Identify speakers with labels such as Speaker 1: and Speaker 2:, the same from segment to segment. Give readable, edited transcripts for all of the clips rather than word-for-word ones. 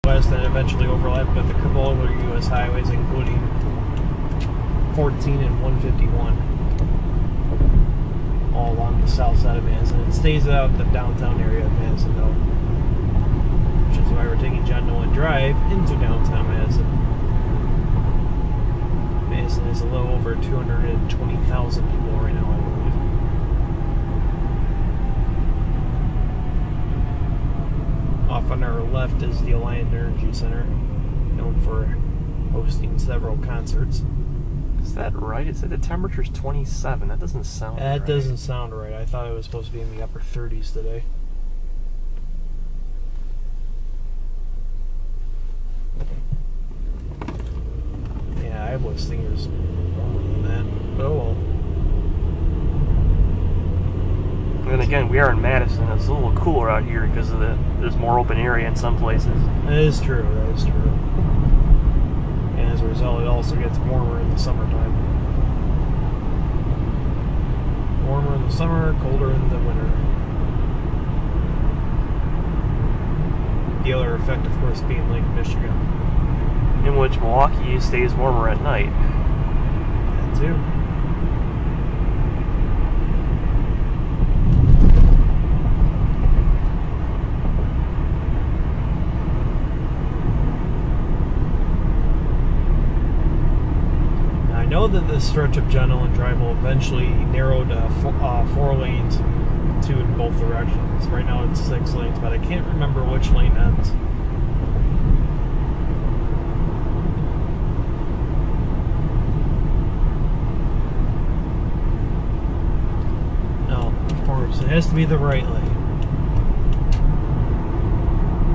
Speaker 1: west and eventually overlap with a couple other U.S. highways, including 14 and 151, all along the south side of Madison. It stays out the downtown area of Madison, though, which is why we're taking John Nolan Drive into downtown Madison. Madison is a little over 220,000 people right now, I believe. Off on our left is the Alliant Energy Center, known for hosting several concerts.
Speaker 2: Is that right? It said the temperature's 27. That doesn't sound right.
Speaker 1: That doesn't sound right. I thought it was supposed to be in the upper 30s today. Yeah, I was thinking it was warmer than that. But oh well.
Speaker 2: And then again, we are in Madison. It's a little cooler out here because of there's more open area in some places.
Speaker 1: That is true. That is true. And as a result, it also gets warmer in the summertime. Warmer in the summer, colder in the winter. The other effect, of course, being Lake Michigan.
Speaker 2: In which Milwaukee stays warmer at night.
Speaker 1: That too. I know that this stretch of John Nolan Drive will eventually narrow to 4 lanes, 2 in both directions. Right now it's 6 lanes, but I can't remember which lane ends. No, of course, it has to be the right lane.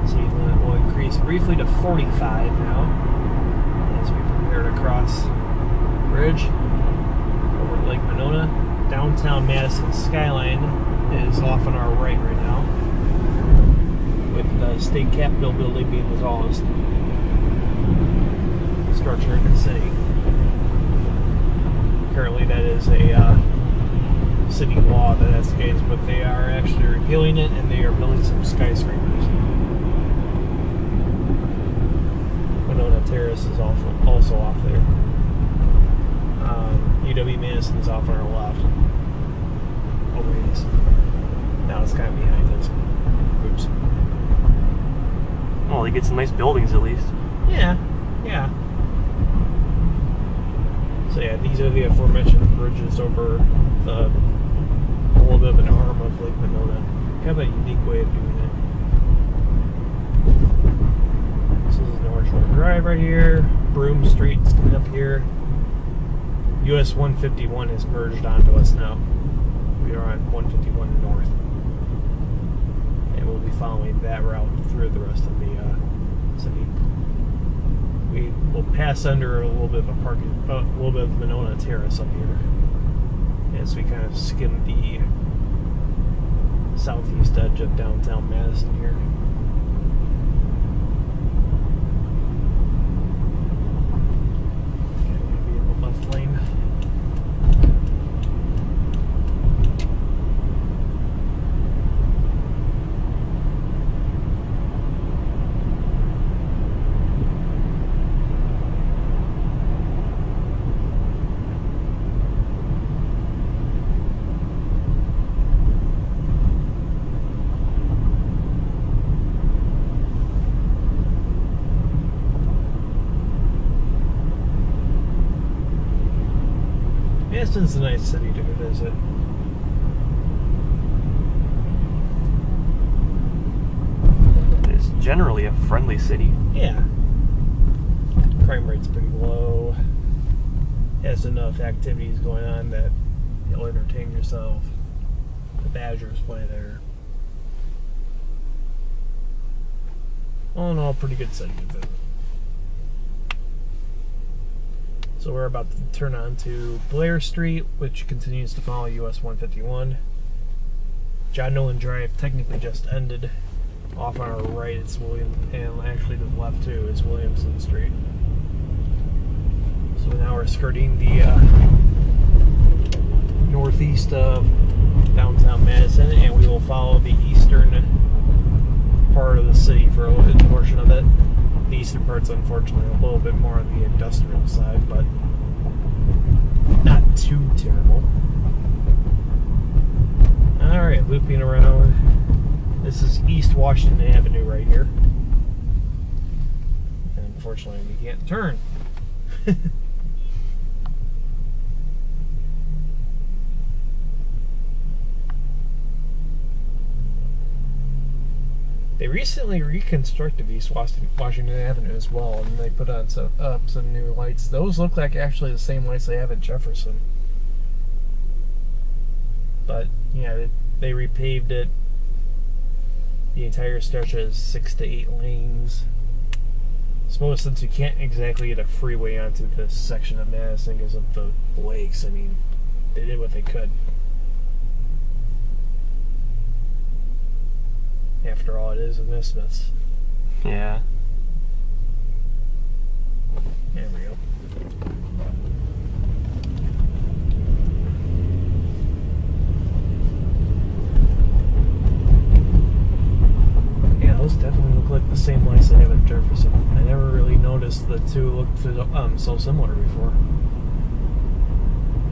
Speaker 1: So we'll increase briefly to 45 now as we prepare to cross bridge over Lake Monona. Downtown Madison skyline is off on our right now, with the state capitol building being the tallest structure in the city. Currently that is a city law that has the case, but they are actually repealing it and they are building some skyscrapers. Monona Terrace is also off there. UW Madison is off on our left. Oh, wait. Now it's kind of behind us. Oops.
Speaker 2: Well, you get some nice buildings at least.
Speaker 1: Yeah, yeah. So yeah, these are the aforementioned bridges over a little bit of an arm of Lake Monona. Kind of a unique way of doing it. This is North Shore Drive right here. Broome Street's coming up here. US 151 has merged onto us now. We are on 151 North. And we'll be following that route through the rest of the city. We will pass under a little bit of a little bit of Monona Terrace up here as we kind of skim the southeast edge of downtown Madison here. Lane. Madison's a nice city to visit.
Speaker 2: It's generally a friendly city.
Speaker 1: Yeah. Crime rate's pretty low. Has enough activities going on that you'll entertain yourself. The Badgers play there. All in all, pretty good city to visit. So we're about to turn on to Blair Street, which continues to follow US 151. John Nolan Drive technically just ended. Off on our right, it's William, and actually to the left too is Williamson Street. So now we're skirting the northeast of downtown Madison, and we will follow the eastern part of the city for a limited portion of it. part's unfortunately a little bit more on the industrial side, but not too terrible. Alright, looping around. This is East Washington Avenue right here. And unfortunately we can't turn. They recently reconstructed East Washington Avenue as well, and they put on some new lights. Those look like actually the same lights they have in Jefferson. But yeah, they repaved it. The entire stretch is 6 to 8 lanes. I suppose since you can't exactly get a freeway onto this section of Madison because of the lakes, I mean, they did what they could. After all, it is an isthmus.
Speaker 2: Yeah.
Speaker 1: There we go. Yeah, those definitely look like the same lights they have in Jefferson. I never really noticed the two looked so similar before.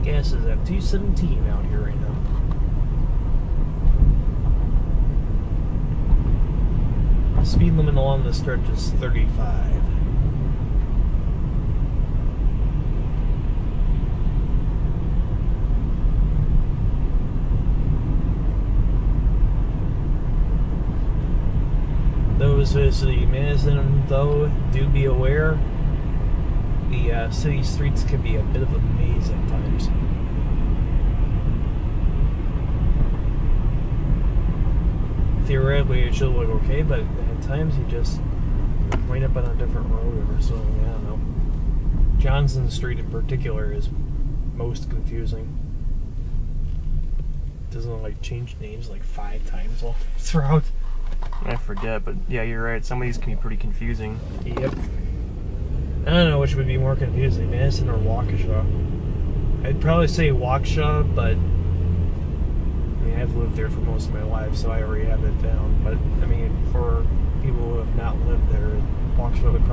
Speaker 1: Gas is at 217 out here right now. Speed limit along the stretch is 35. Those visiting Madison, though, do be aware the city streets can be a bit of a maze at times. Theoretically, it should look okay, but at times you just wind up on a different road or so. I don't know. Johnson Street in particular is most confusing. Doesn't it like change names like 5 times all throughout?
Speaker 2: I forget, but yeah, you're right. Some of these can be pretty confusing.
Speaker 1: Yep. I don't know which would be more confusing, Madison or Waukesha. I'd probably say Waukesha, but I've lived there for most of my life, so I already have it down. But I mean, for people who have not lived there, Waukesha would probably